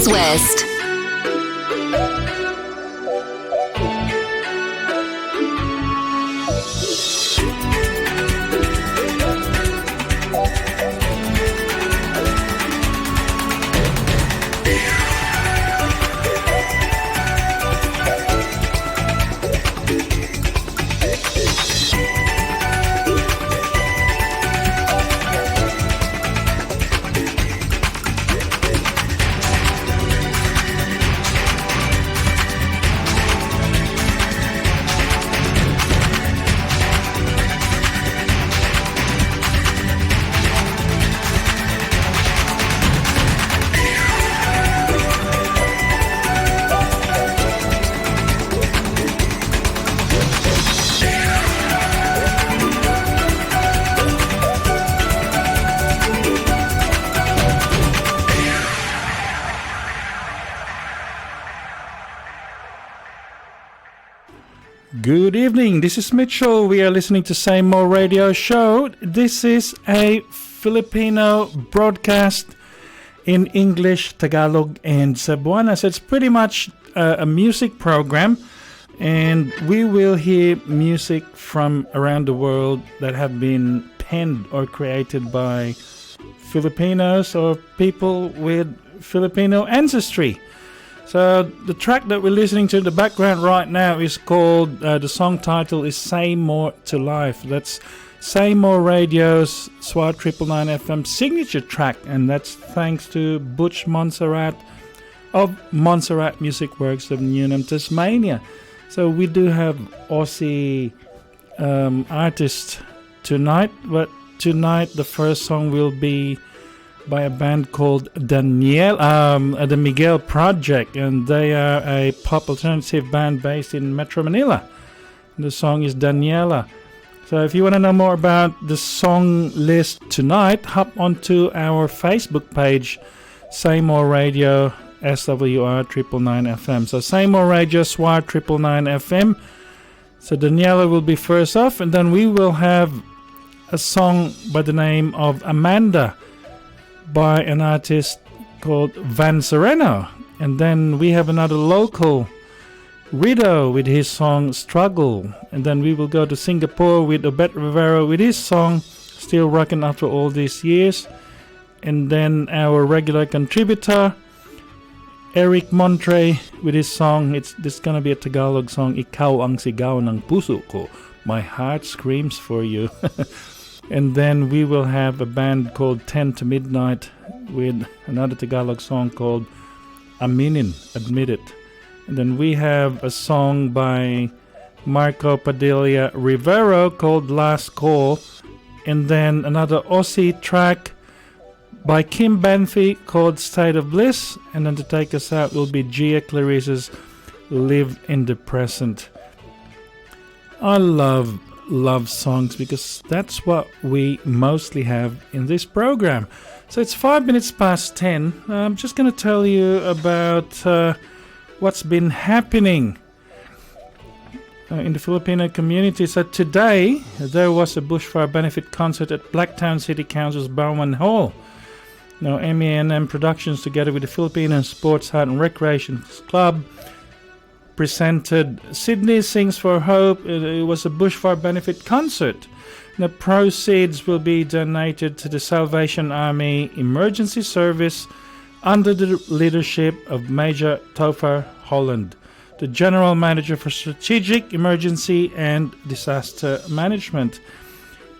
West. Good evening, this is Mitchell. We are listening to Say More Radio Show. This is a Filipino broadcast in English, Tagalog, and Cebuana. So it's pretty much a music program, and we will hear music from around the world that have been penned or created by Filipinos or people with Filipino ancestry. So the track that we're listening to in the background right now is called, the song title is Say More to Life. That's Say More Radio's SWR Triple 9 FM signature track, and that's thanks to Butch Monserrat of Monserrat Musikworx of Newnham, Tasmania. So we do have Aussie artists tonight, but tonight the first song will be by a band called Daniela, the Miguel Project, and they are a pop alternative band based in Metro Manila. The song is Daniela. So if you want to know more about the song list tonight, hop onto our Facebook page, Say More Radio SWR Triple 9 FM. So Say More Radio SWR Triple 9 FM. So Daniela will be first off, and then we will have a song by the name of Amanda, by an artist called Sereno. And then we have another local, Rido, with his song Struggle. And then we will go to Singapore with Obet Rivera with his song Still Rockin' After All These Years. And then our regular contributor, Eric Montre, with his song, this gonna be a Tagalog song, Ikaw ang sigaw ng puso ko, my heart screams for you. And then we will have a band called 10 to Midnight with another Tagalog song called Aminin, Admit It. And then we have a song by Marco Padilla Rivero called Last Call. And then another Aussie track by Kim Banfi called State of Bliss. And then to take us out will be Gia Clarissa's Live in the Present. I love songs because that's what we mostly have in this program. So it's 5 minutes past 10. I'm just going to tell you about what's been happening in the Filipino community. So today there was a bushfire benefit concert at Blacktown City Council's Bowman Hall. Now MENM Productions together with the Filipino Sports Art and Recreation Club presented Sydney Sings for Hope. It was a bushfire benefit concert. The proceeds will be donated to the Salvation Army Emergency Service under the leadership of Major Topher Holland, the General Manager for Strategic Emergency and Disaster Management.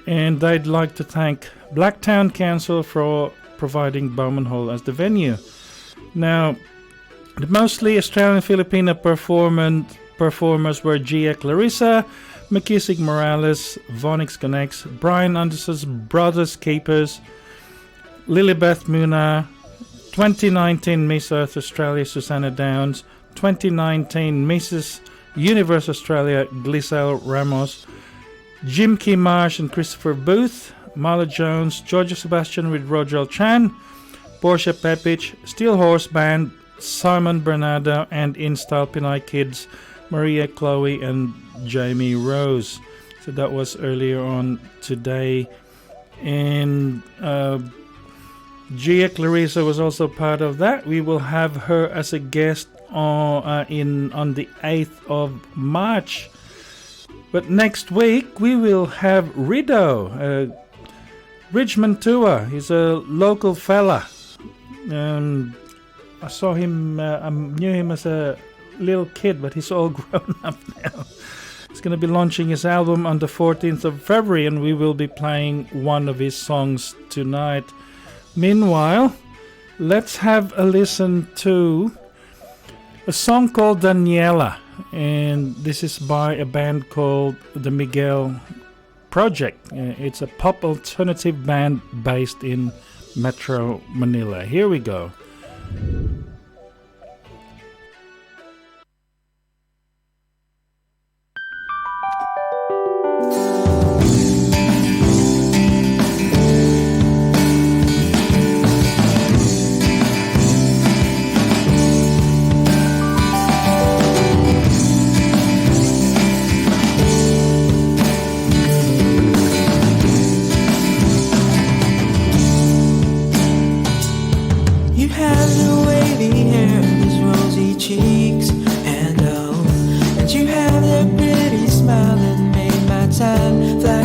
And they'd like to thank Blacktown Council for providing Bowman Hall as the venue. Now, the mostly Australian Filipino performers were Gia Clarissa, McKissick Morales, Vonix Connects, Brian Anderson's Brothers Keepers, Lilibeth Muna, 2019 Miss Earth Australia Susanna Downs, 2019 Mrs. Universe Australia Gliselle Ramos, Jim Key Marsh and Christopher Booth, Marla Jones, Georgia Sebastian with Roger Chan, Portia Pepich, Steel Horse Band, Simon Bernardo, and InStyle Pinay Kids, Maria Chloe and Jamie Rose. So that was earlier on today. And Gia Clarissa was also part of that. We will have her as a guest on the 8th of March. But next week we will have Rido, Richmond tour. He's a local fella. I saw him, I knew him as a little kid, but he's all grown up now. He's going to be launching his album on the 14th of February, and we will be playing one of his songs tonight. Meanwhile, let's have a listen to a song called Daniela, and this is by a band called the Miguel Project. It's a pop alternative band based in Metro Manila. Here we go.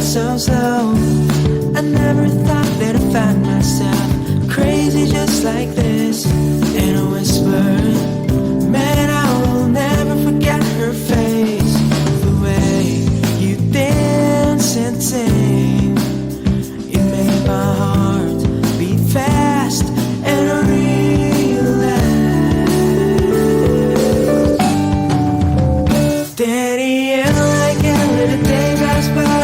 So slow. I never thought that I'd find myself crazy just like this. In a whisper, man, I will never forget her face. The way you dance and sing, it made my heart beat fast and I realized, Daniela, I can't let a day pass by.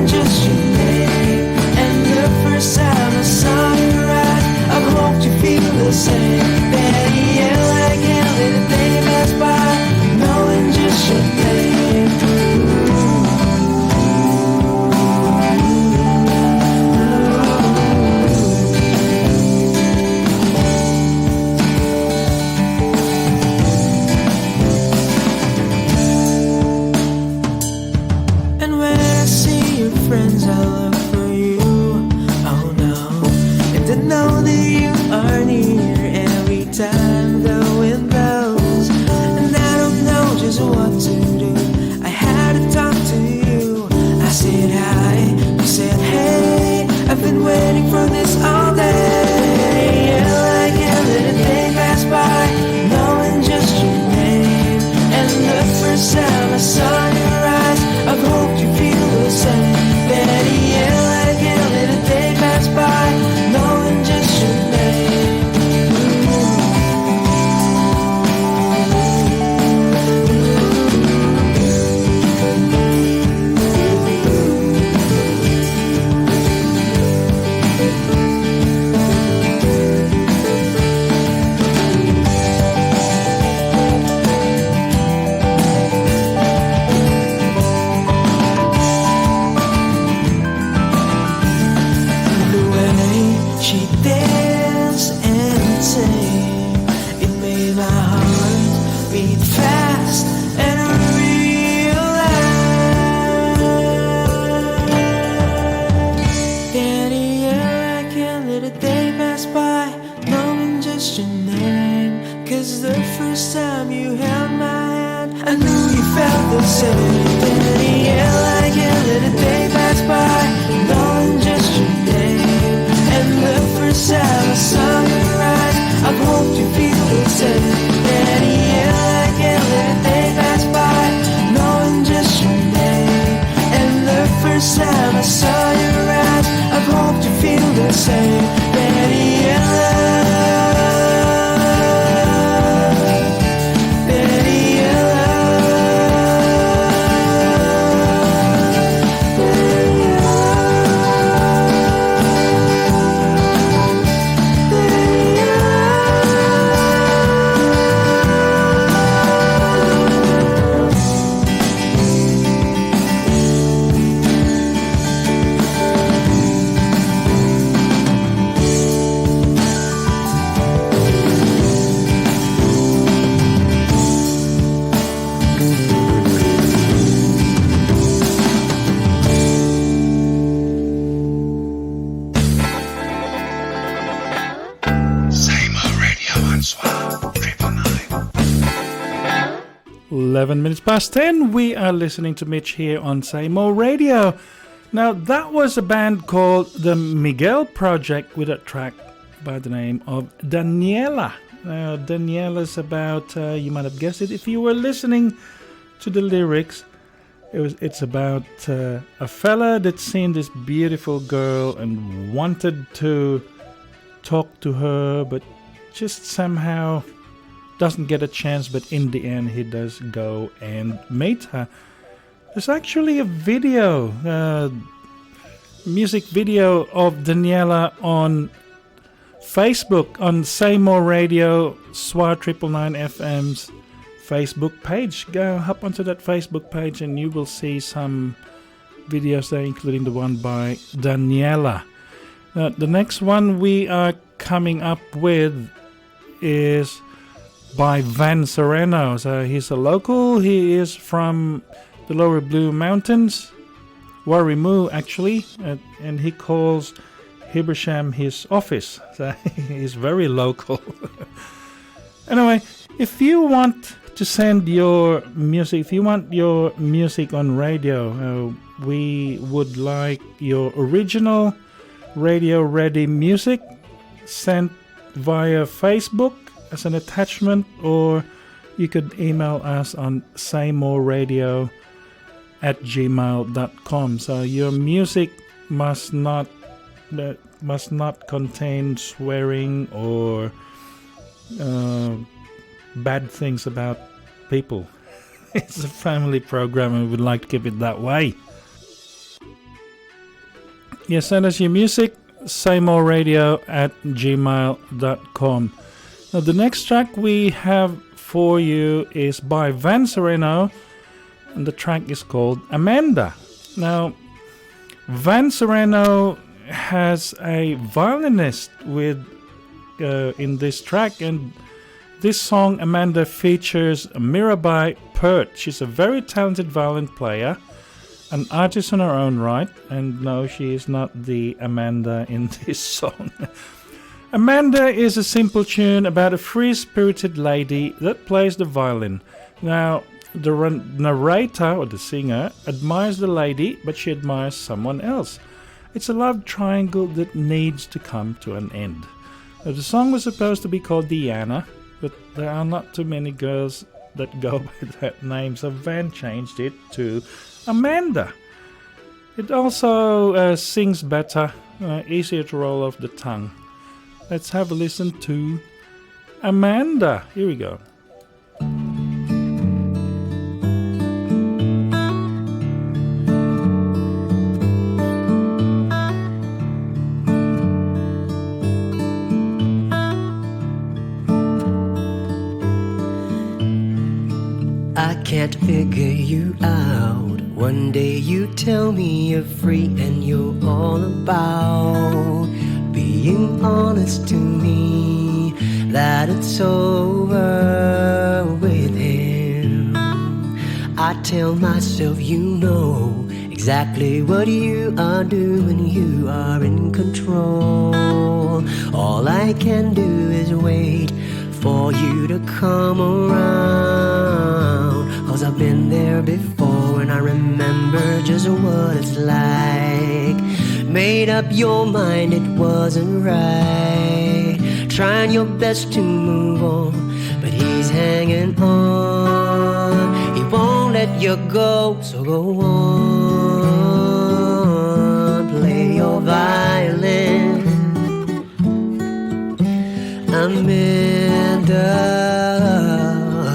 Just your name, and the first time I saw your eyes, I hoped you feel the same. Daniela, I can't let a day pass by, knowing just your name. And when I see your friends, I look for you. Oh no, and to know that you are near every time the wind blows. And I don't know just what to do. I had to talk to you. I said hi, you said hey. I've been waiting for this all day. Yeah, I can't let a day pass by, knowing just your name. And the first time I saw your eyes, I've hoped you feel the same. Daniela, I can't let a day pass by, knowing just your name. 11 minutes past 10. We are listening to Mitch here on Say More Radio. Now, that was a band called the Miguel Project with a track by the name of Daniela. Now, Daniela's about, you might have guessed it if you were listening to the lyrics. It's about a fella that's seen this beautiful girl and wanted to talk to her, but just somehow doesn't get a chance, but in the end he does go and meet her. There's actually a video, music video of Daniela on Facebook, on Say More Radio SWR Triple 9 FM's Facebook page. Go hop onto that Facebook page and you will see some videos there, including the one by Daniela. Now, the next one we are coming up with is by Van Sereno. So he's a local. He is from the Lower Blue Mountains, Warrimoo actually, and he calls Hibersham his office. So he's very local. Anyway, if you want to send your music, if you want your music on radio, we would like your original radio ready music sent via Facebook as an attachment, or you could email us on saymoreradio@gmail.com. So your music must not contain swearing or bad things about people. It's a family program and we would like to keep it that way. Yes, send us your music, saymoreradio@gmail.com. Now, the next track we have for you is by Van Sereno, and the track is called Amanda. Now, Van Sereno has a violinist with in this track, and this song Amanda features Mirabai Peart. She's a very talented violin player, an artist in her own right, and no, she is not the Amanda in this song. Amanda is a simple tune about a free-spirited lady that plays the violin. Now, the narrator, or the singer, admires the lady, but she admires someone else. It's a love triangle that needs to come to an end. Now, the song was supposed to be called Deeana, but there are not too many girls that go by that name, so Van changed it to Amanda. It also sings better, easier to roll off the tongue. Let's have a listen to Amanda. Here we go. I can't figure you out. One day you tell me you're free and you're all about being honest to me, that it's over with him. I tell myself you know exactly what you are doing, you are in control. All I can do is wait for you to come around, 'cause I've been there before and I remember just what it's like. Made up your mind it wasn't right, trying your best to move on, but he's hanging on. He won't let you go, so go on, play your violin. Amanda,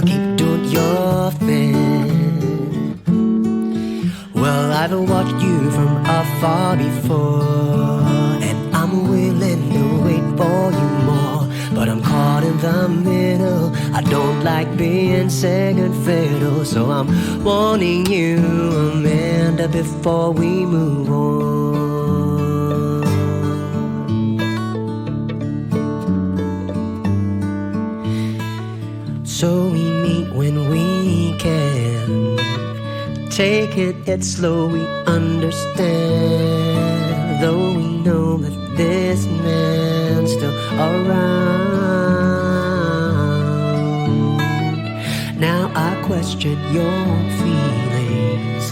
keep doing your thing. Well, I've watched you from afar before, and I'm willing to wait for you more, but I'm caught in the middle. I don't like being second fiddle, so I'm warning you, Amanda, before we move on. So we meet when we can, taking it slow, we understand, though we know that this man's still around. Now I question your feelings.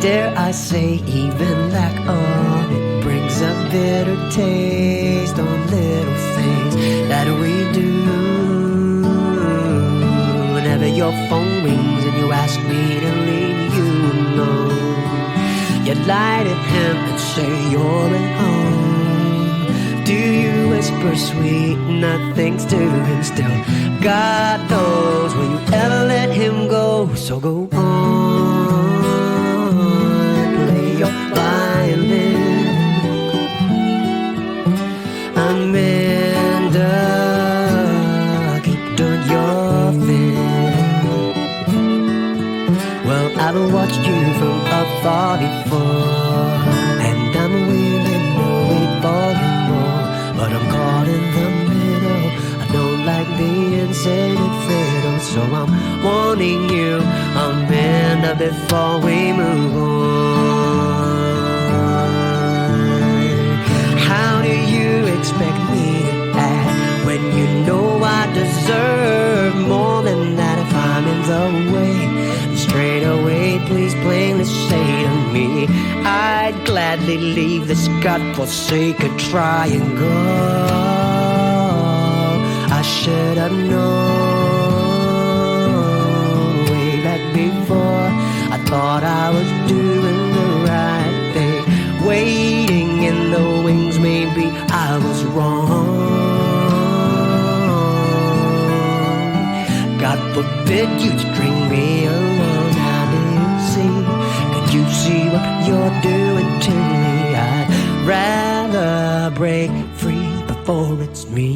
Dare I say even lack of it brings a bitter taste on little things that we do. Whenever your phone rings and you ask me to leave you alone, you light at him and say you're at home. Do you whisper sweet nothings to him still? God knows, will you ever let him go? So go on, play your violin. Amanda, keep doing your thing. Well, I've watched you from afar before, and I'm willing to wait for you more. But I'm caught in the middle, I don't like being second fiddle. So I'm warning you, Amanda, before we move on. How do you expect me to act when you know I deserve more than that? If I'm in the way, straight away, please plainly say to me, I'd gladly leave this godforsaken triangle. I should have known way back before. I thought I was doing the right thing, waiting in the wings. Maybe I was wrong. God forbid you'd string me along. How do you see? Could you see what you're doing to me? I'd rather break free before it's me.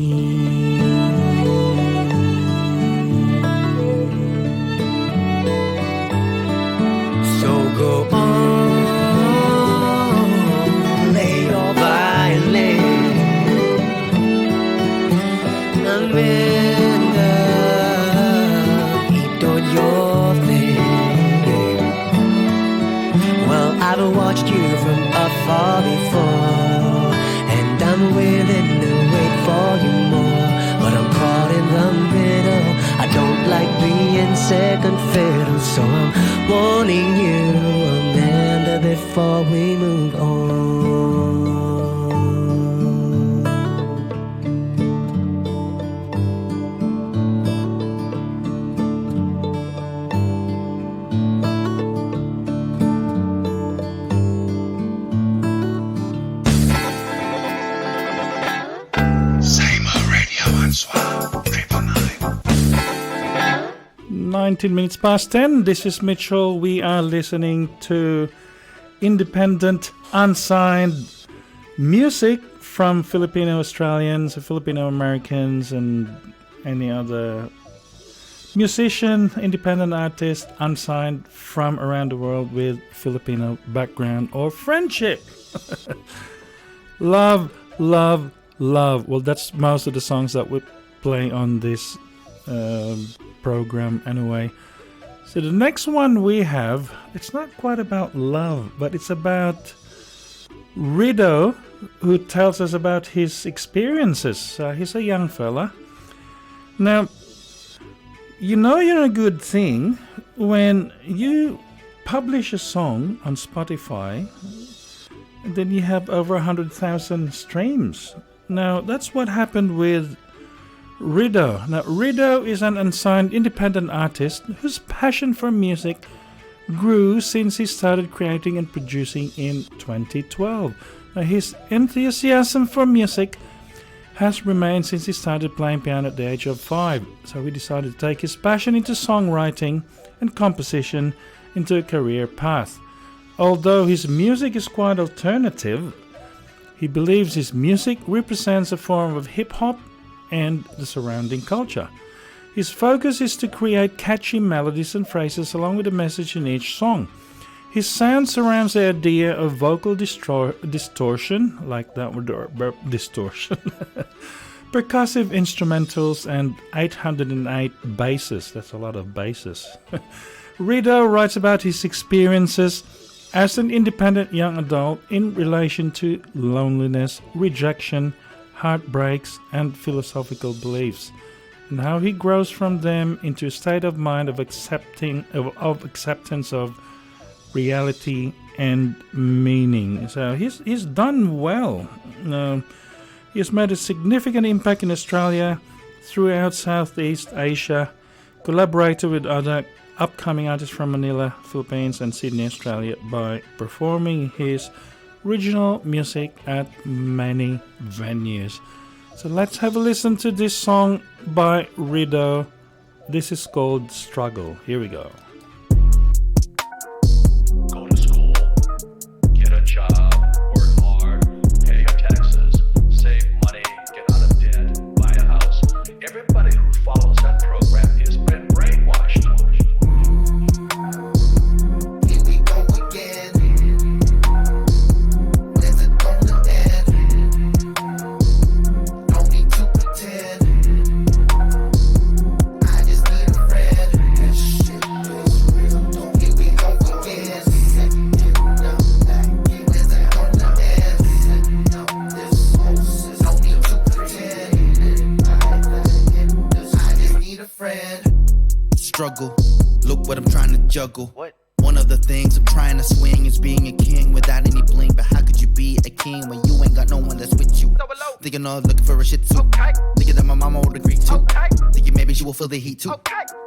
So go on, lay your violin. Amanda, keep doing your thing. Well, I've watched you from afar before, and I'm willing to wait for you more. But I'm caught in the middle, I don't like being second fiddle. So I'm warning you, Amanda, before we move on. More Radio SWR Triple 19 minutes past 10. This is Mitchell. We are listening to independent, unsigned music from Filipino Australians, Filipino Americans, and any other musician, independent artist, unsigned from around the world with Filipino background or friendship. Love, love, love. Well, that's most of the songs that we play on this program anyway. So the next one we have, it's not quite about love, but it's about Rido, who tells us about his experiences. He's a young fella. Now, you know you're a good thing when you publish a song on Spotify and then you have over 100,000 streams. Now, that's what happened with Rido. Now, Rido is an unsigned independent artist whose passion for music grew since he started creating and producing in 2012. Now, his enthusiasm for music has remained since he started playing piano at the age of 5. So he decided to take his passion into songwriting and composition into a career path. Although his music is quite alternative, he believes his music represents a form of hip-hop and the surrounding culture. His focus is to create catchy melodies and phrases along with a message in each song. His sound surrounds the idea of vocal distortion, like that word, distortion, percussive instrumentals, and 808 basses. That's a lot of basses. Rido writes about his experiences as an independent young adult in relation to loneliness, rejection, heartbreaks, and philosophical beliefs. and how he grows from them into a state of mind of acceptance of reality and meaning. So he's done well. He has made a significant impact in Australia, throughout Southeast Asia, collaborated with other upcoming artists from Manila, Philippines and Sydney, Australia by performing his original music at many venues. So let's have a listen to this song by Rido. This is called Struggle. Here we go. Go to school, get a job, work hard, pay your taxes, save money, get out of debt, buy a house. Everybody who follows that program has been brainwashed. Here we go again. Where's it gonna end? No need to pretend. I just need a friend. This shit is real. Here we go again. Where's it gonna end? No need to pretend. I just need a friend. Struggle, look what I'm trying to juggle. What? One of the things I'm trying to swing is being a king without any bling. But how could you be a king when you ain't got no one that's with you? Thinking of looking for a shih tzu. Thinking that my mama would agree too. Thinking maybe she will feel the heat too.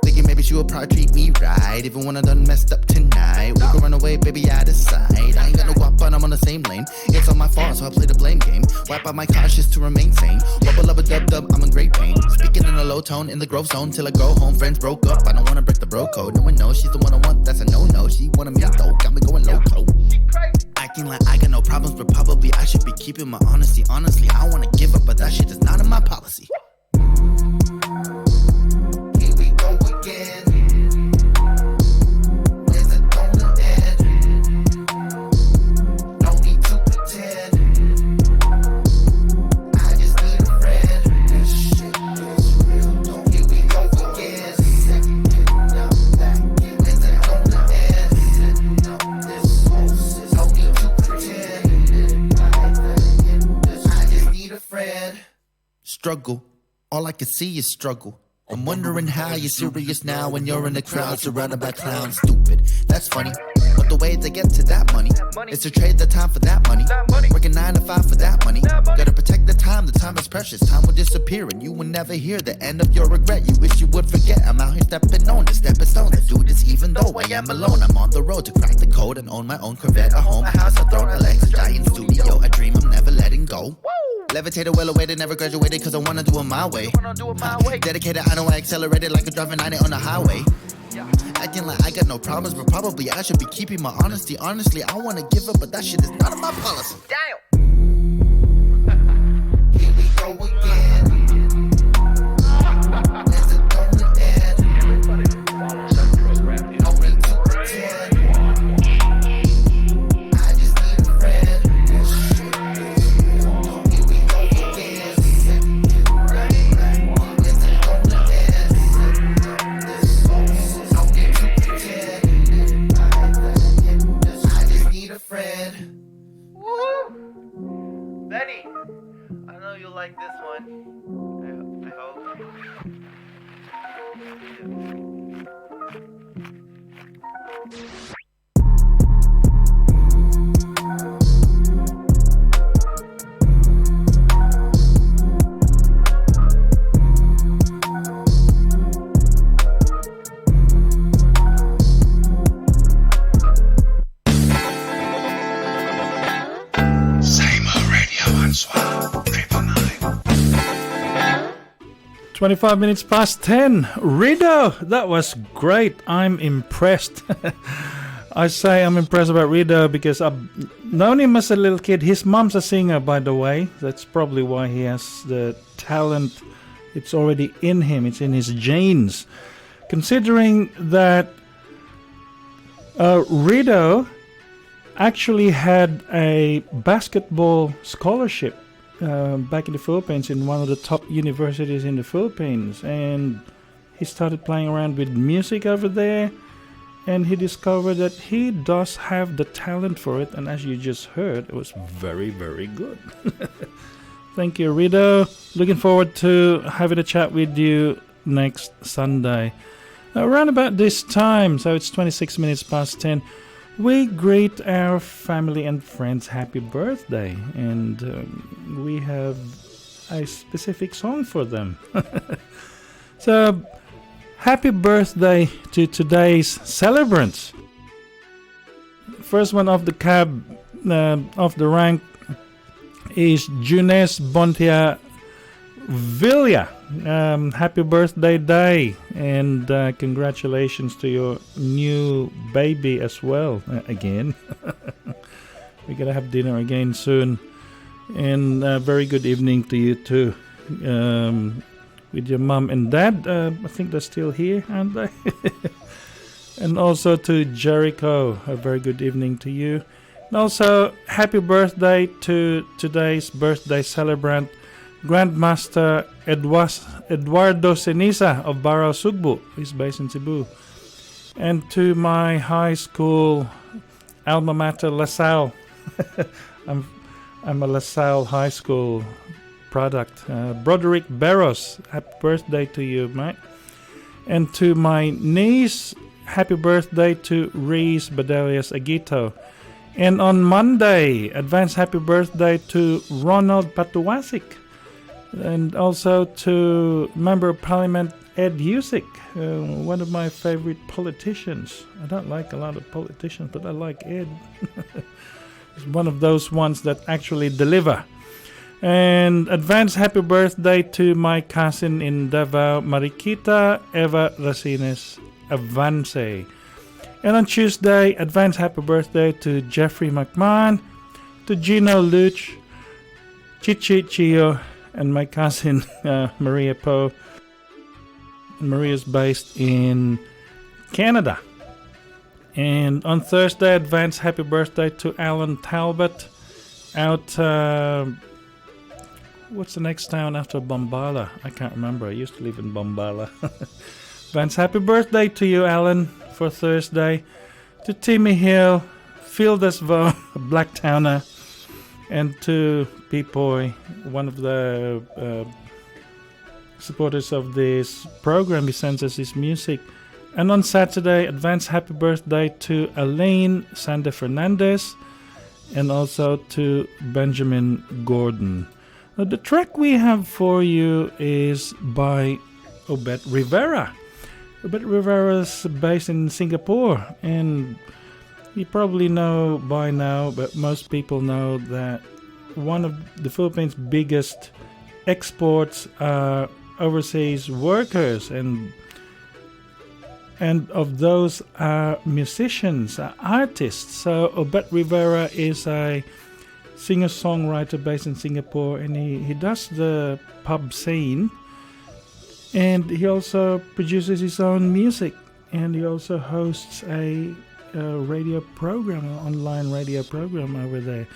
Thinking maybe she will probably treat me right, even when I done messed up tonight. We can run away, baby, I decide. I ain't got no guap, but I'm on the same lane. It's all my fault, so I play the blame game. Wipe out my conscience to remain sane. Wubba lubba dub dub, I'm in great pain. Speaking in a low tone in the growth zone till I go home. Friends broke up, I don't wanna break the bro code. No one knows she's the one I want, that's a no-no. She wanted me though, got me going loco. Acting like I got no problems, but probably I should be keeping my honesty. Honestly, I wanna give up, but that shit is not in my policy. Here we go again. Where's it gonna end? No need to pretend. I just need a friend. This shit is real. Here we go again. Where's it gonna end? No need to pretend. I just need a friend. Struggle, all I can see is struggle. I'm wondering how you're serious now when you're in the crowd surrounded by clowns. Stupid, that's funny. But the way to get to that money is to trade the time for that money. Working 9 to 5 for that money. Gotta protect the time is precious. Time will disappear and you will never hear the end of your regret. You wish you would forget. I'm out here stepping on the stepping stone. I do this even though I am alone. I'm on the road to crack the code and own my own Corvette. A home, a house, a throne, a Lex, a giant studio. A dream I'm never letting go. Levitated, well awaited, never graduated, cause I wanna do it my way. Dedicated, I know I accelerated like a driving 90 on the highway. Acting like I got no problems, but probably I should be keeping my honesty. Honestly, I wanna give up, but that shit is not in my policy. Damn. Here we go again. Where's it gonna end? Everybody who follows that program has No been need to pretend. I just need a friend. This shit is real. Here we go again. Where's it gonna end? No need to pretend. I just need a friend. Woo! Benny, I know you'll like this one. I hope. Same old radio SWR Triple 25 minutes past 10. Rido, that was great. I'm impressed. I say I'm impressed about Rido because I've known him as a little kid. His mom's a singer, by the way. That's probably why he has the talent. It's already in him. It's in his genes. Considering that Rido actually had a basketball scholarship back in the Philippines in one of the top universities in the Philippines, and he started playing around with music over there, and he discovered that he does have the talent for it, and as you just heard, it was very, very good. Thank you, Rido. Looking forward to having a chat with you next Sunday. Around about this time, so it's 26 minutes past 10, we greet our family and friends happy birthday, and we have a specific song for them. So, happy birthday to today's celebrants. First one off the cab, off the rank, is Junes Bontia Villa. Happy birthday day, and congratulations to your new baby as well. Again, we're gonna have dinner again soon, and very good evening to you too, with your mom and dad. I think they're still here, aren't they? And also to Jericho, a very good evening to you. And also, happy birthday to today's birthday celebrant, Grandmaster Eduardo Senisa of Barao Sugbu. He's based in Cebu. And to my high school alma mater, LaSalle. I'm a LaSalle High School product. Broderick Barros, happy birthday to you, mate. And to my niece, happy birthday to Reese Badelius Agito. And on Monday, advance happy birthday to Ronald Patuwasik. And also to Member of Parliament Ed Husick, one of my favorite politicians. I don't like a lot of politicians, but I like Ed. He's one of those ones that actually deliver. And advance happy birthday to my cousin in Davao, Mariquita Eva Racines Avance. And on Tuesday, advance happy birthday to Jeffrey McMahon, to Gino Luch, Chichi Chio, and my cousin Maria Poe. Maria's based in Canada. And on Thursday, advance happy birthday to Alan Talbot out, what's the next town after Bombala? I can't remember. I used to live in Bombala. Advance happy birthday to you, Alan, for Thursday. To Timmy Hill, Fieldesvo, Blacktowner, and to P-Boy, one of the supporters of this program. He sends us his music. And on Saturday, advance happy birthday to Elaine Sander Fernandez and also to Benjamin Gordon. The track we have for you is by Obet Rivera. Obet Rivera is based in Singapore, and you probably know by now, but most people know that one of the Philippines' biggest exports are overseas workers, and of those are musicians, are artists. So Obet Rivera is a singer-songwriter based in Singapore, and he does the pub scene, and he also produces his own music, and he also hosts a radio program, an online radio program over there.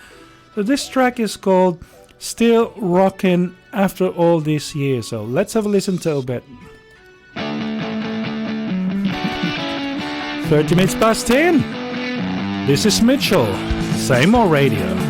So this track is called Still Rockin' After All These Years. So let's have a listen to Obet. 30 minutes past 10. This is Mitchell. Same old radio.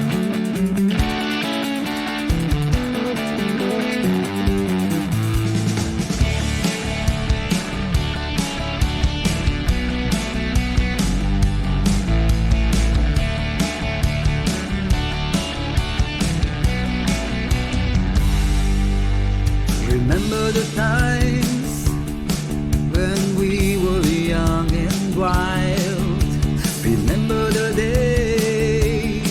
Remember the times when we were young and wild. Remember the days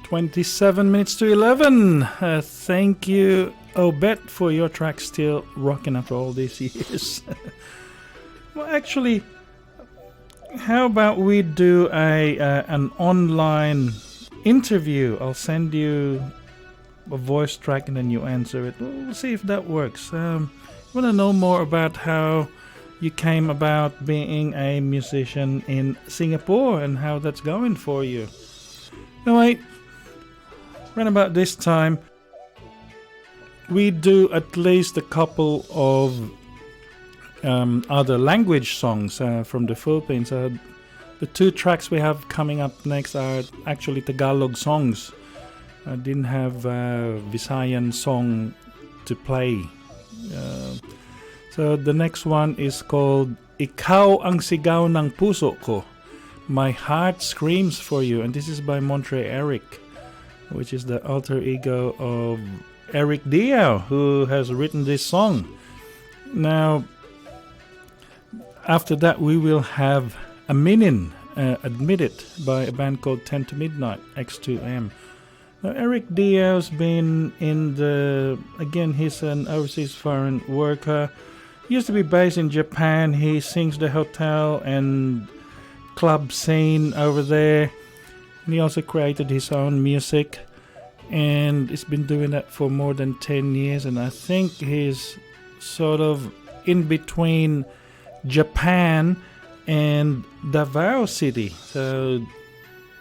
27 minutes to 11. Thank you, Obet, for your track still rocking after all these years. Well, actually, how about we do an online interview? I'll send you a voice track and then you answer it. We'll see if that works. Want to know more about how you came about being a musician in Singapore and how that's going for you. Anyway, right about this time, we do at least a couple of other language songs from the Philippines. The two tracks we have coming up next are actually Tagalog songs. I didn't have a Visayan song to play. So the next one is called Ikaw ang sigaw ng puso ko. My heart screams for you. And this is by Monserrat, which is the alter ego of Eric Diao, who has written this song. Now, after that, we will have a Minin, Admitted, by a band called 10 to Midnight, X2M. Now, Eric Diao's been in again, he's an overseas foreign worker. He used to be based in Japan. He sings the hotel and club scene over there. And he also created his own music. And he's been doing that for more than 10 years. And I think he's sort of in between Japan and Davao City. So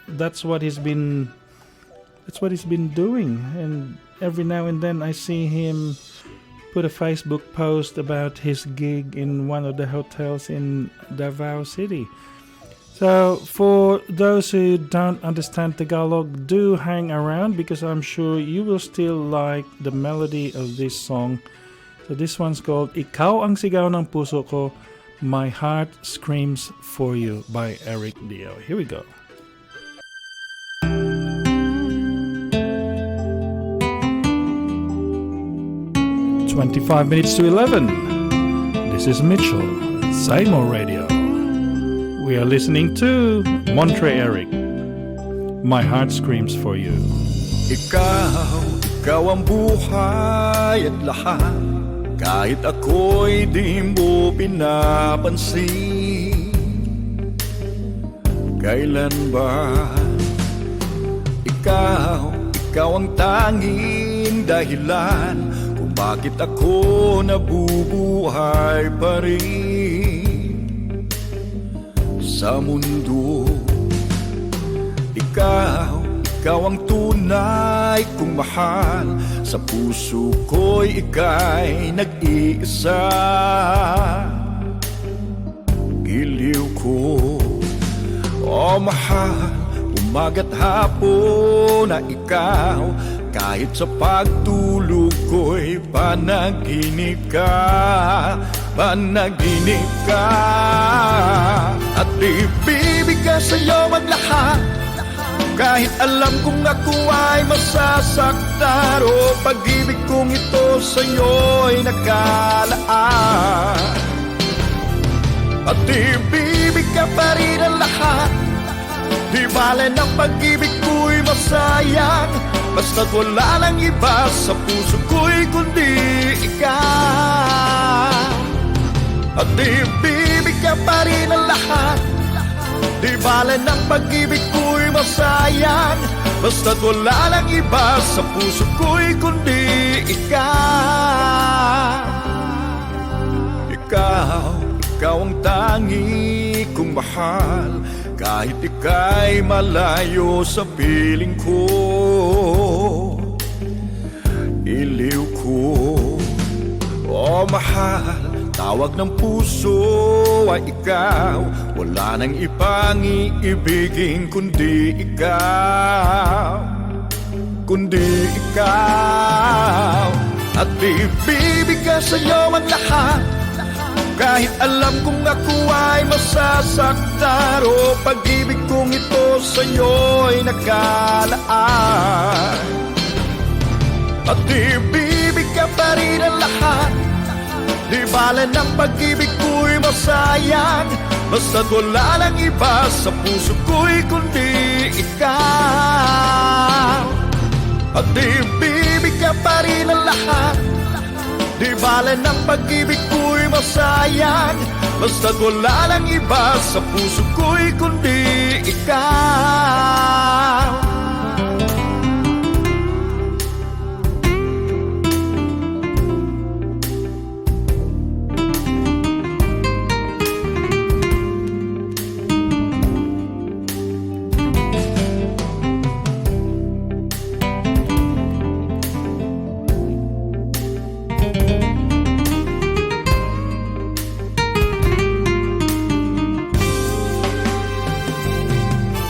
that's what he's been doing. And every now and then I see him put a Facebook post about his gig in one of the hotels in Davao City. So for those who don't understand Tagalog, do hang around because I'm sure you will still like the melody of this song. So this one's called Ikaw ang sigaw ng puso ko, My Heart Screams for You by Eric Diao. Here we go. 25 minutes to 11. This is Mitchell, More Radio. We are listening to Monserrat, My Heart Screams for You. Ikaw ang buhay at lahat, kahit ako'y di mo pinapansin. Kailan ba ikaw ang tanging dahilan kung bakit ako nabubuhay pa rin sa mundo. Ikaw ang tunay kong mahal, sa puso ko'y ika'y nag-iisa. Giliw ko, oh mahal, umaga't hapon na ikaw, kahit sa pagtulog ko'y panaginip ka, panaginip ka. At ibibig ka sa'yo maglahat, kahit alam kong ako ay masasaktan. O pag-ibig kong ito sa'yo'y nakalaan. At ibibig ka pa rin ang lahat, di bale ng pag-ibig ko'y masayang, basta't wala lang iba sa puso ko'y kundi ikaw. At ibibig ka pa rin ang lahat, di bale ng pag-ibig ko'y masayang, basta't wala lang iba sa puso ko'y kundi ikaw. Ikaw ang tangi kong mahal, kahit ika'y malayo sa piling ko. Iliw ko, oh mahal, tawag ng puso ay ikaw, wala nang ibang iibigin kundi ikaw, kundi ikaw. At ibibig ka sa'yo ang lahat, kahit alam kong ako ay masasaktan. O pag-ibig kong ito sa'yo'y nakalaan. At ibibig ka pa rin ang lahat, di bale ng pag-ibig ko'y masayang, Basta't wala lang iba sa puso ko'y kundi ikaw. At ibibig ka pa rin ang lahat, di bale ng pag-ibig ko'y masayang. Basta't wala lang iba sa puso ko'y kundi ikaw.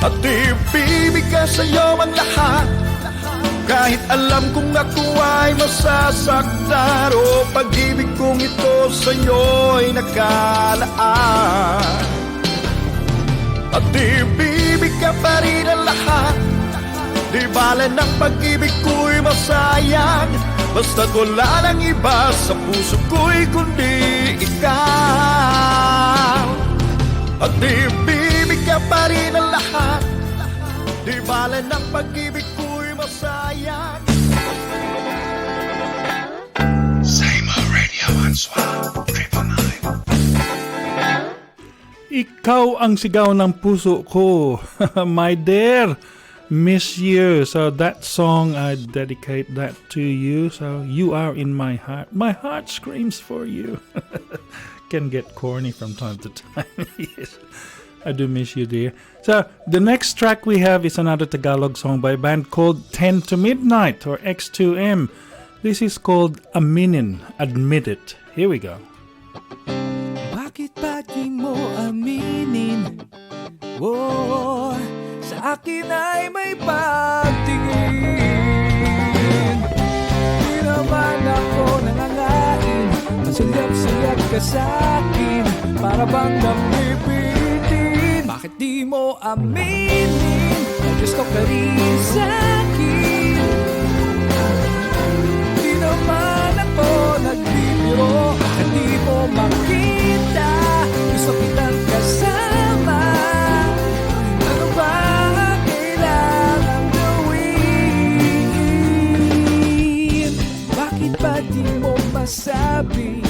At ibibig ka sa'yo ang lahat, kahit alam kong ako ay masasaktan. O pag-ibig kong ito sa'yo'y nakalaan. At ibibig ka pa rin ang lahat, di bale ng pag-ibig ko'y masayang. Basta't wala lang iba sa puso ko'y kundi ikaw. At ibibig ka pa rin ang lahat, di bale ng pag-ibig ko'y masayang. More Radio SWR Triple. Ikaw ang sigaw ng puso ko. My dear, miss you. So that song, I dedicate that to you. So you are in my heart. My heart screams for you. Can get corny from time to time. Yes, I do miss you, dear. So the next track we have is another Tagalog song by a band called 10 to Midnight or X2M. This is called Aminin, Admit It. Here we go. Bakit ba di mo aminin? Oh, sa akin ay may pagtingin. Di naman ako nangangain, masilap-silap ka sa akin, para bang napipitin. Bakit di mo aminin na gusto ka rin sa akin? Di naman ako nagbibiro. Bakit di mo makita gusto kitang kasama? Ano ba kailangan gawin? Bakit ba di mo masabi?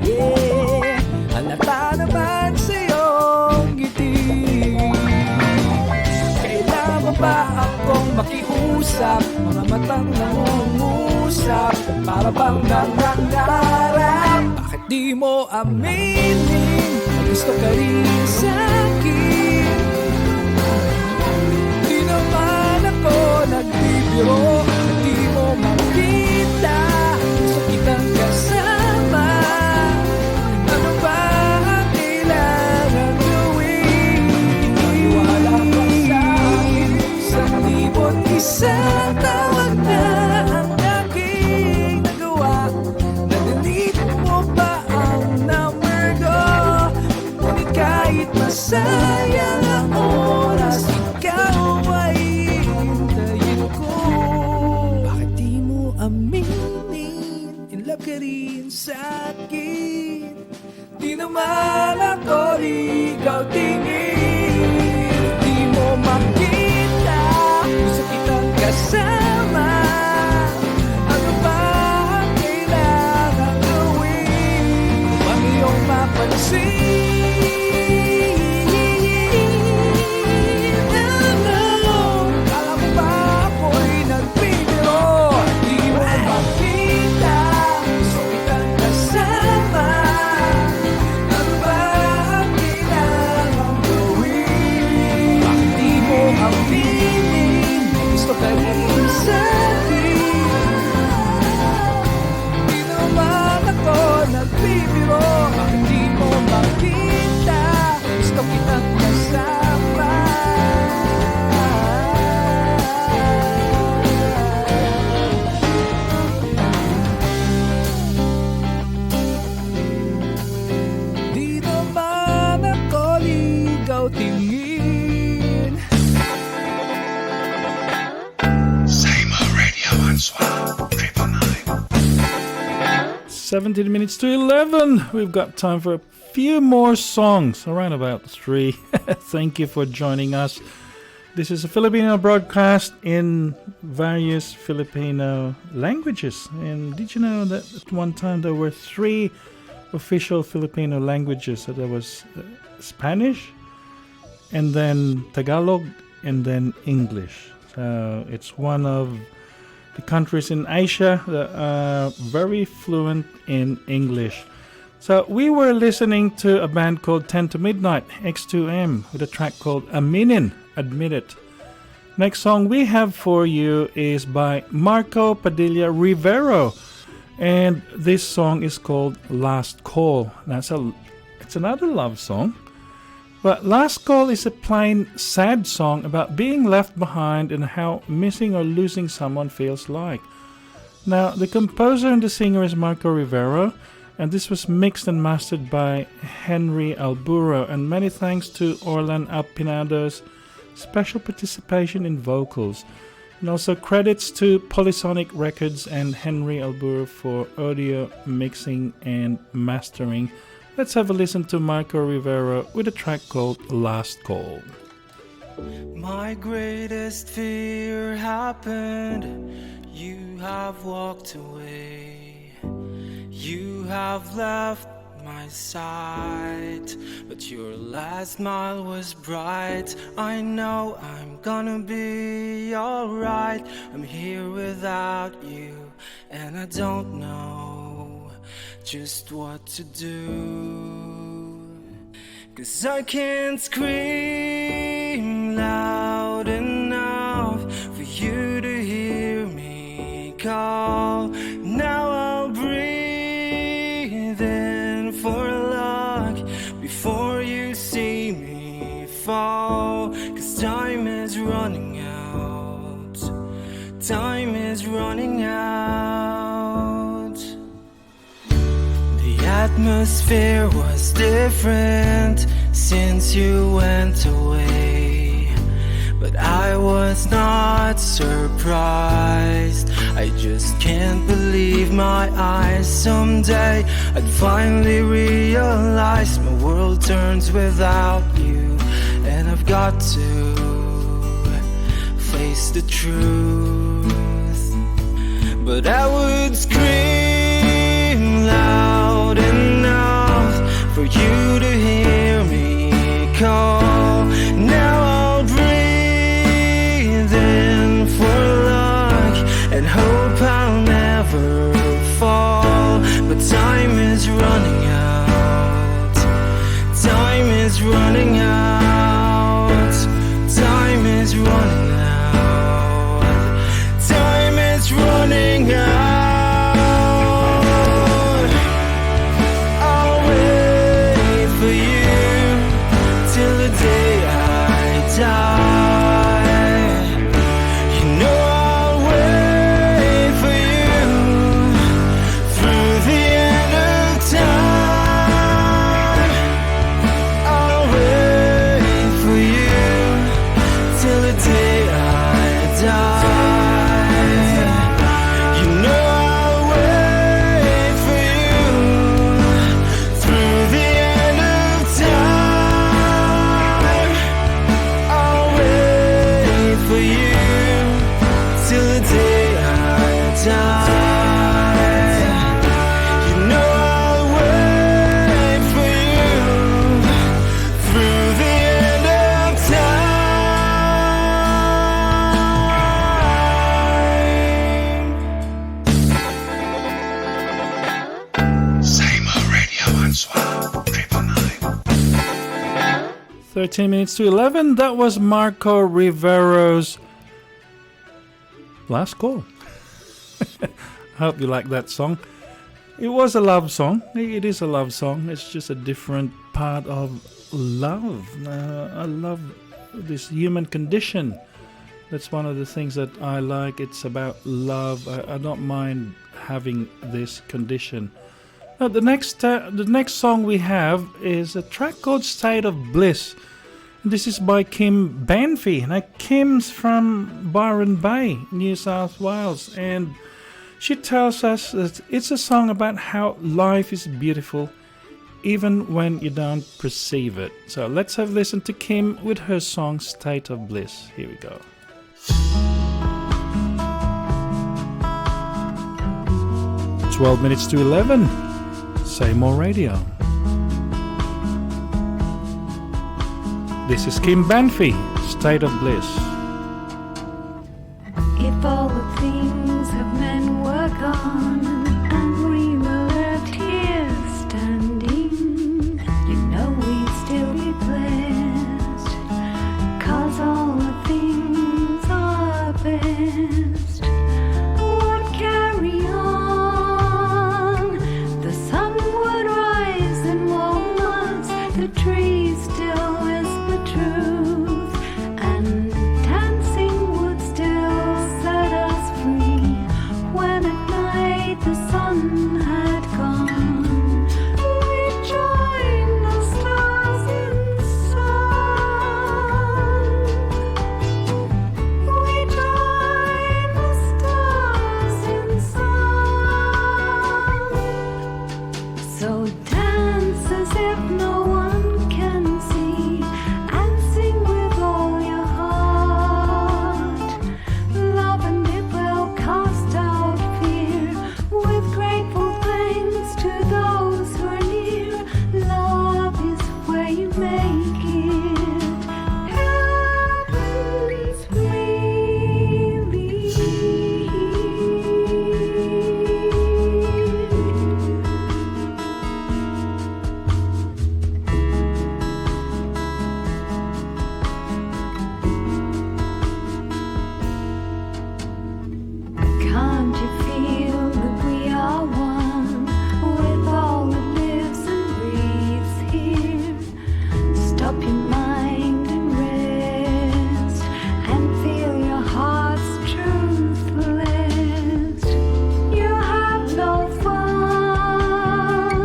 Yeah, halata naman sa'yong ngiti. Kailangan ba akong makiusap? Mga matang nangungusap, para bang nangangarap? Bakit di mo aminin na gusto ka rin sa'kin? Di naman ako nagbibiro. Bakit di mo makita gusto kitang kasama? Ano ba kailangan gawin? Maniwala ka sa'kin, sa libot isang tawag na ang aking nagawa. Na-delete mo pa ang number ko, ngunit kahit masayang ang oras, ikaw ay hintayin ko. Bakit di mo aminin, in love ka rin sa'kin? Di naman ako ikaw tingin. Di mo makita gusto kitang kasama. Ano ba kailangan gawin? Bang iyong mapansin? Ano? Kala mo ba ako'y nagbibiro? Di mo makita gusto kitang kasama. Ano ba kailangan gawin? Bakit di mo aminin gusto ka rin sa'kin? Di naman ako nagbibiro. Bakit di mo makita gusto kitang kasama? Di naman ako ligaw tingin. More Radio SWR Triple. 17 minutes to 11. We've got time for a few more songs, around about 3. Thank you for joining us. This is a Filipino broadcast in various Filipino languages. And did you know that at one time there were 3 official Filipino languages? So there was Spanish, and then Tagalog, and then English. So it's one of the countries in Asia that are very fluent in English. So we were listening to a band called 10 to Midnight, X2M, with a track called Aminin, Admit It. Next song we have for you is by Marco Padilla Rivero, and this song is called Last Call. Now it's another love song, but Last Call is a plain sad song about being left behind and how missing or losing someone feels like. Now the composer and the singer is Marco Rivero, and this was mixed and mastered by Henry Alburo, and many thanks to Orlan Alpinado's special participation in vocals, and also credits to Polysonic Records and Henry Alburo for audio mixing and mastering. Let's have a listen to Marco Rivero with a track called Last Call. My greatest fear happened. You have walked away. You have left my side, but your last smile was bright. I know I'm gonna be alright. I'm here without you, and I don't know just what to do. 'Cause I can't scream loud enough for you to hear me call. Now I'll breathe in for luck before you see me fall. 'Cause time is running out. Time is running out. The atmosphere was different since you went away, but I was not surprised. I just can't believe my eyes. Someday I'd finally realize my world turns without you, and I've got to face the truth. But I would scream loud enough for you to hear me call. Now I'll breathe in for luck and hope I'll never fall. But time is running out. Time is running out. Time is running out. Time is running out. I'll wait for you till the day I die. You know I'll wait for you through the end of time. I'll wait for you till the day I die. You know I'll wait for you through the end of time. I'll wait for you till the day I die. You know I'll wait for you through the end of time. Same Radio SWR Triple 13 minutes to 11. That was Marco Rivero's Last Call. I hope you like that song. It was a love song. It is a love song. It's just a different part of love. I love this human condition. That's one of the things that I like. It's about love. I don't mind having this condition. Now, the next song we have is a track called State of Bliss. This is by Kim Banfi. Now, Kim's from Byron Bay, New South Wales, and she tells us that it's a song about how life is beautiful even when you don't perceive it. So let's have a listen to Kim with her song State of Bliss. Here we go. (12:11). Say More Radio. This is Kim Banfi, State of Bliss. If all the things of men were gone and we were left here standing, you know we'd still be blessed, 'cause all the things are best would carry on. The sun would rise in walnuts, the trees still whisper truth, and dancing would still set us free when at night the sun had gone. We joined the stars in song. We joined the stars in song. So dance as if no one can see, and sing with all your heart. Love and it will cast out fear, with grateful thanks to those who are near. Love is where you make it. Heaven's really here. Can't you feel that we are one with all that lives and breathes here? Stop your mind and rest, and feel your heart's truth blessed. You have no fun.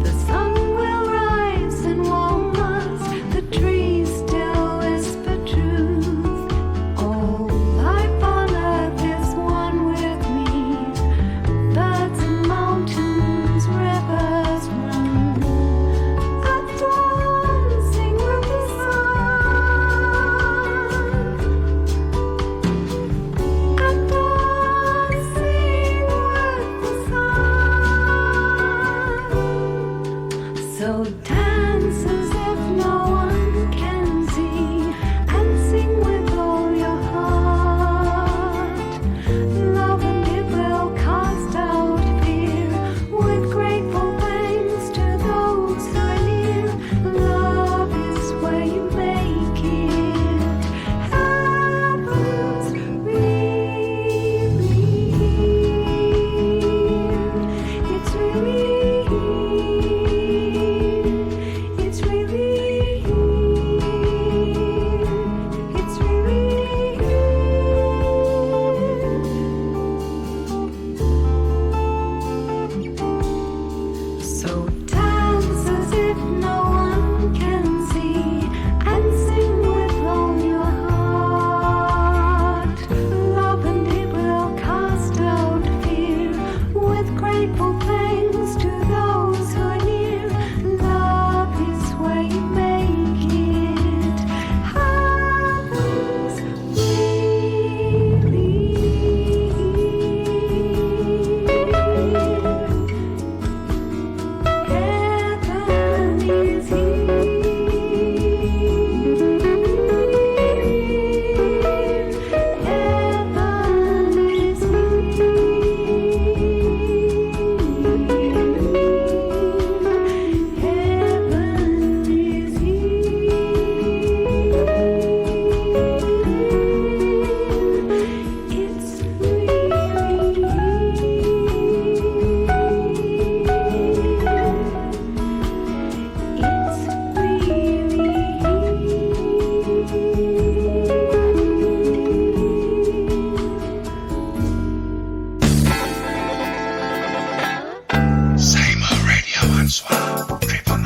The sun will rise in walnuts, the trees still whisper truth. All life on earth is one with me. Birds and mountains, rivers run. At dawn, sing with the sun. At dawn, sing with the sun. So dance as if no one can see, and sing with all your heart. Love and it will cast out fear, with grateful thanks to those who are near. Love is where you make it. Heaven's really here. It's really here. It's really here. It's really here. So dance as if no one can see, and sing with all your heart. Love and it will cast out fear, with grateful thanks to those who are near. Love is where you make it. Heaven's really Heaven is here. Heaven is Heaven is It's Say More Radio SWR Triple.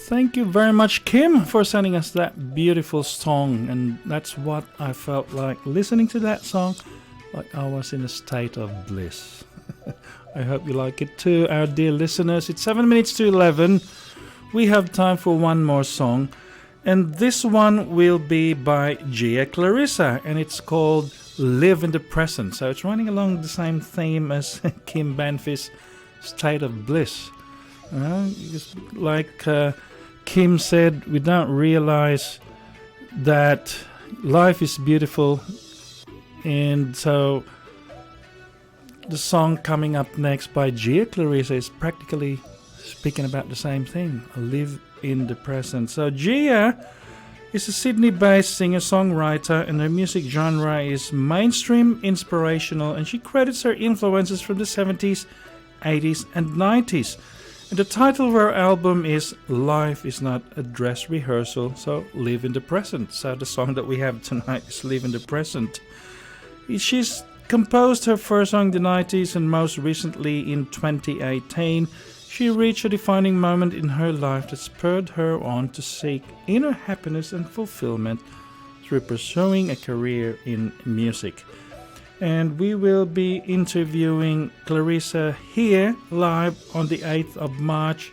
Thank you very much, Kim, for sending us that beautiful song. And that's what I felt like listening to that song, like I was in a state of bliss. I hope you like it too, our dear listeners. It's 7 minutes to 11. We have time for one more song. And this one will be by Gia Clarissa. And it's called Live in the Present. So it's running along the same theme as Kim Banfi's State of Bliss. Like Kim said, we don't realize that life is beautiful. And so the song coming up next by Gia Clarissa is practically speaking about the same thing. Live in the present. So Gia is a Sydney-based singer-songwriter, and her music genre is mainstream inspirational, and she credits her influences from the 70s, 80s and 90s. And the title of her album is Life is Not a Dress Rehearsal, so live in the present. So the song that we have tonight is Live in the Present. She's composed her first song in the 90s, and most recently in 2018, she reached a defining moment in her life that spurred her on to seek inner happiness and fulfillment through pursuing a career in music. And we will be interviewing Clarissa here live on the 8th of March.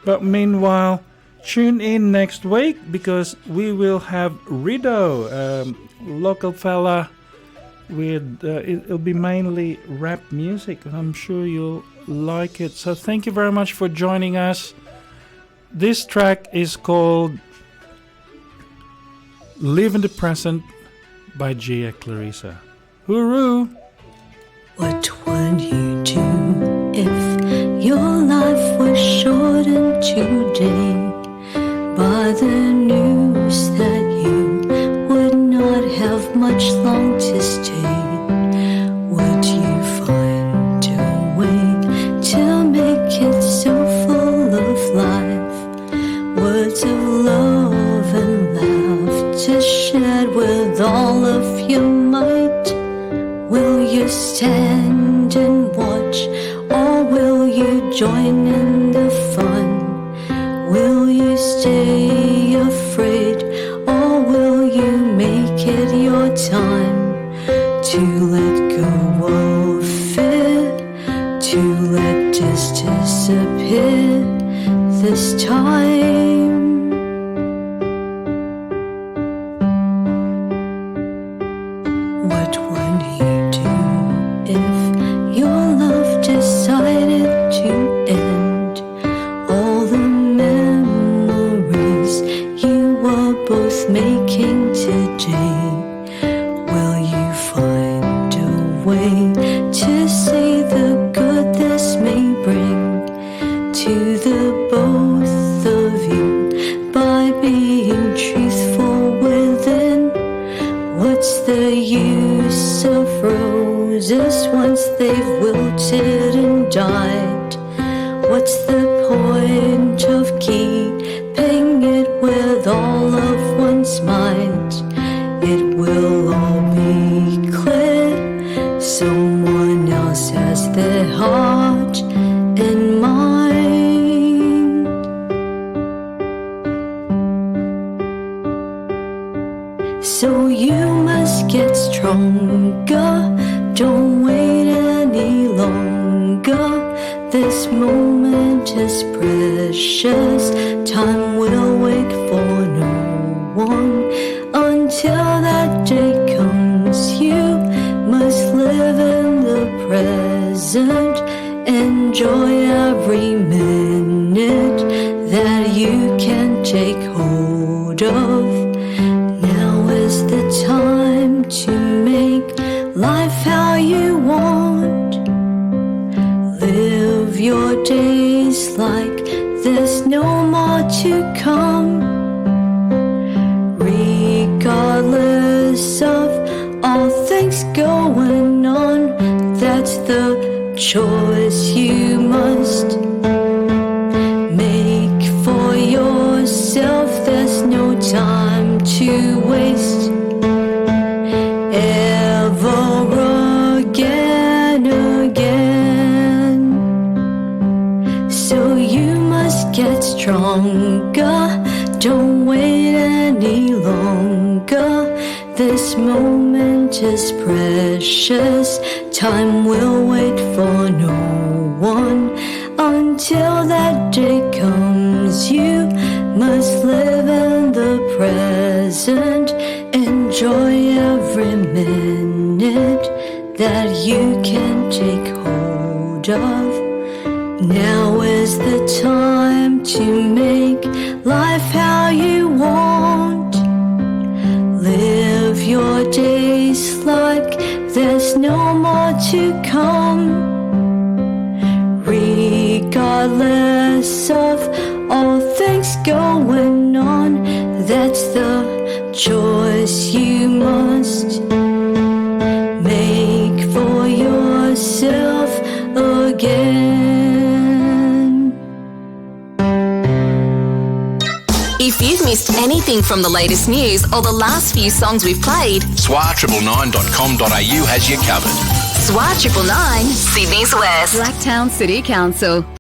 But meanwhile, tune in next week because we will have Rido, local fella with it'll be mainly rap music, and I'm sure you'll like it. So thank you very much for joining us. This track is called Live in the Present by Gia Clarissa. Hooroo! What would you do if your life was shortened today by the news that you would not have much long to stay? Would you find a way to make it so full of life? Words of love and laughter shared with all of your might. Will you stand and watch, or will you join in the fun? Will you stay afraid, or will you make it your time to let go of fear, to let distance disappear this time? What would you do if your love decided to end? All the memories you were both making today, will you find a way to say the good this may bring to the both of you by being truthful within? What's the use of roses once they've wilted and died? What's the point of keeping it with all of one's mind? It will all be clear. Someone else has their heart in mind. So you must get stronger. Don't wait any longer. This moment is precious. Time will wait for no one. Until that day comes, you must live in the present. Enjoy every minute that you can take hold of. Now is the time to make life how you want. Live your days like there's no more to come. Regardless of all things going on, that's the choice you must make for yourself. There's no time to waste. Ever again. So you must get stronger. Don't wait any longer. This moment moment is precious. Time will wait for no one. Until that day comes, you must live in the present. Enjoy every minute that you can take hold of. Now is the time to make life how you want. Live your days like there's no more to come. Regardless of all things going on, that's the choice you must make for yourself again. If you've missed anything from the latest news or the last few songs we've played, SWR999.com.au has you covered. SWR 999, Sydney's West. Blacktown City Council.